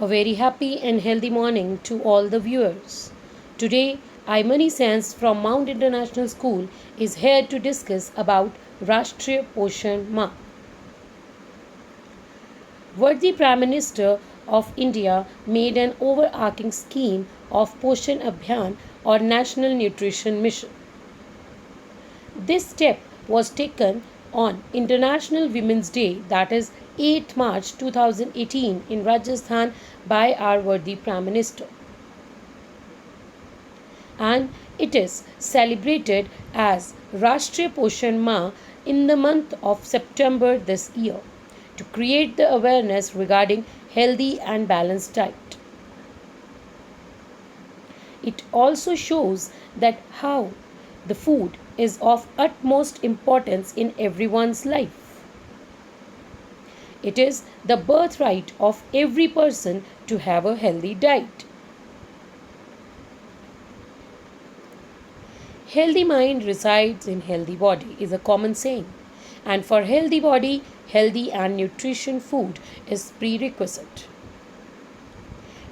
A very happy and healthy morning to all the viewers. Today, Imani Sens from Mount International School is here to discuss about Rashtriya Poshan Ma. Worthy Prime Minister of India made an overarching scheme of Poshan Abhiyan or National Nutrition Mission. This step was taken on International Women's Day, that is 8th March 2018 in Rajasthan by our worthy Prime Minister. And it is celebrated as Rashtriya Poshan Ma in the month of September this year to create the awareness regarding healthy and balanced diet. It also shows that how the food is of utmost importance in everyone's life. It is the birthright of every person to have a healthy diet. Healthy mind resides in healthy body is a common saying, and for healthy body, healthy and nutrition food is prerequisite.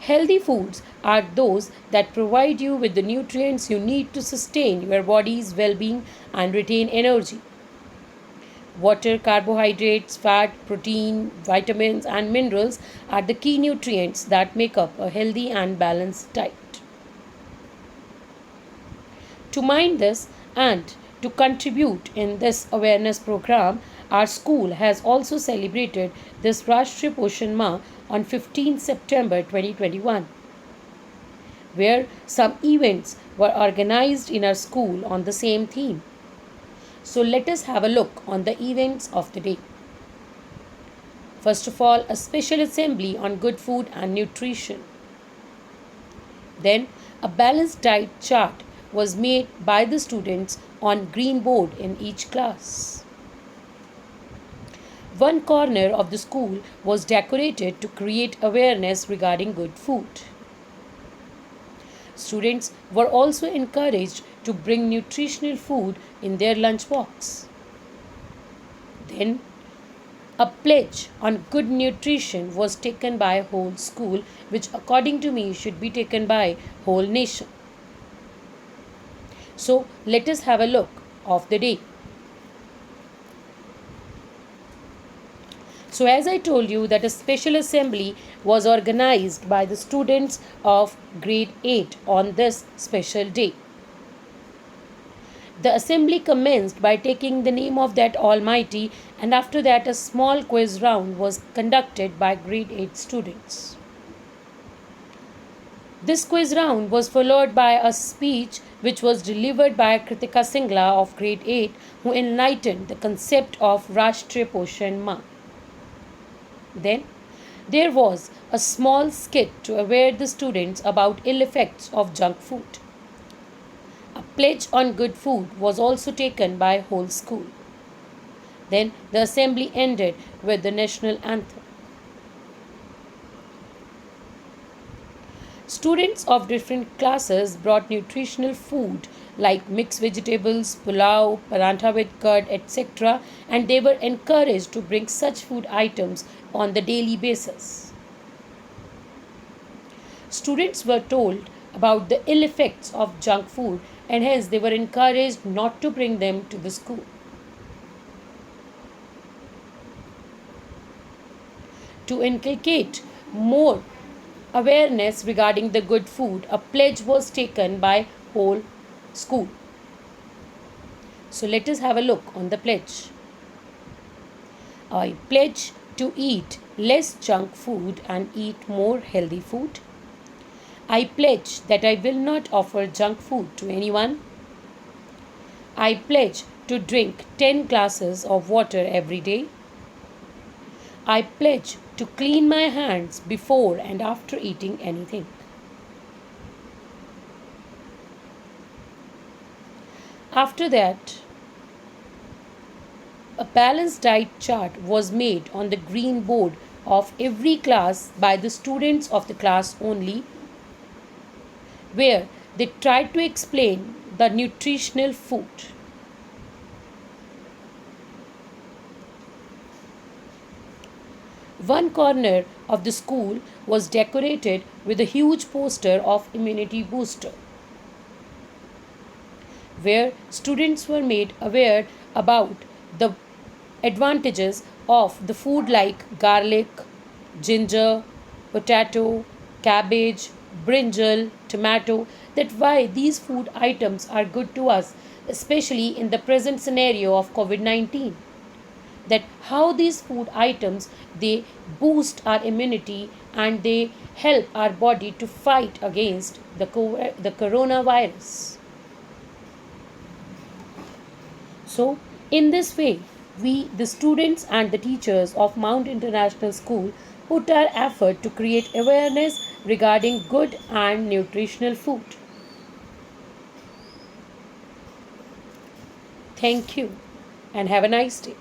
Healthy foods are those that provide you with the nutrients you need to sustain your body's well-being and retain energy. Water, carbohydrates, fat, protein, vitamins and minerals are the key nutrients that make up a healthy and balanced diet. To mind this and to contribute in this awareness program, our school has also celebrated this Rashtriya Poshan Ma on 15 September 2021, where some events were organized in our school on the same theme. So let us have a look on the events of the day. First of all, a special assembly on good food and nutrition. Then, a balanced diet chart was made by the students on green board in each class. One corner of the school was decorated to create awareness regarding good food. Students were also encouraged to bring nutritional food in their lunchbox. Then, a pledge on good nutrition was taken by a whole school, which according to me should be taken by whole nation. So let us have a look of the day. So as I told you that a special assembly was organized by the students of grade 8 on this special day. The assembly commenced by taking the name of that Almighty, and after that a small quiz round was conducted by grade 8 students. This quiz round was followed by a speech which was delivered by Kritika Singla of grade 8, who enlightened the concept of Rashtriya Poshan Ma. Then there was a small skit to aware the students about ill effects of junk food. A pledge on good food was also taken by whole school. Then the assembly ended with the national anthem. Students of different classes brought nutritional food like mixed vegetables, pulao, parantha with curd, etc., and they were encouraged to bring such food items on the daily basis. Students were told about the ill effects of junk food, and hence they were encouraged not to bring them to the school. To inculcate more awareness regarding the good food, a pledge was taken by whole school. So let us have a look on the pledge. I pledge to eat less junk food and eat more healthy food. I pledge that I will not offer junk food to anyone. I pledge to drink 10 glasses of water every day. I pledge to clean my hands before and after eating anything. After that, a balanced diet chart was made on the green board of every class by the students of the class only, where they tried to explain the nutritional food. One corner of the school was decorated with a huge poster of immunity booster, where students were made aware about the advantages of the food like garlic, ginger, potato, cabbage, brinjal, tomato, that why these food items are good to us, especially in the present scenario of COVID 19. That how these food items they boost our immunity and they help our body to fight against the coronavirus. So, in this way, we, the students and the teachers of Mount International School, put our effort to create awareness regarding good and nutritional food. Thank you and have a nice day.